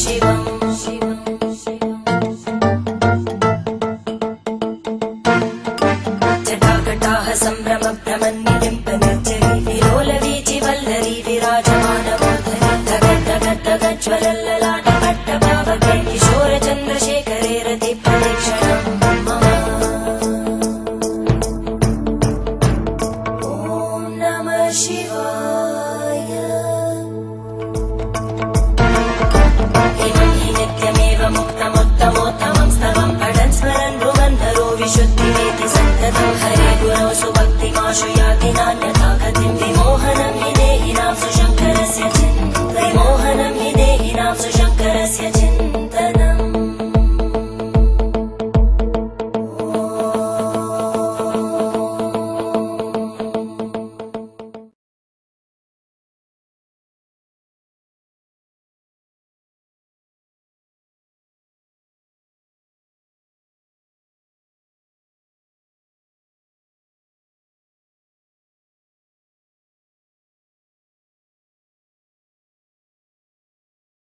शिव शिवम् जटाकटाह सम्भ्रम भ्रमन्निलिम्पनिर्जरी विलोलवीचि वल्लरी विराजमानमूर्धनि धगद्धगद्धगज्ज्वलल्ललाटपट्टभावके किशोरचन्द्रशेखरे रतिप्रदक्षिणम् मम ॐ नमः शिवाय इमं हि नित्यमेव मुक्तमुत्तमोत्तमं स्तवं पठन् स्मरन् भ्रुवन्धरो विशुद्धिमेति सन्ततम्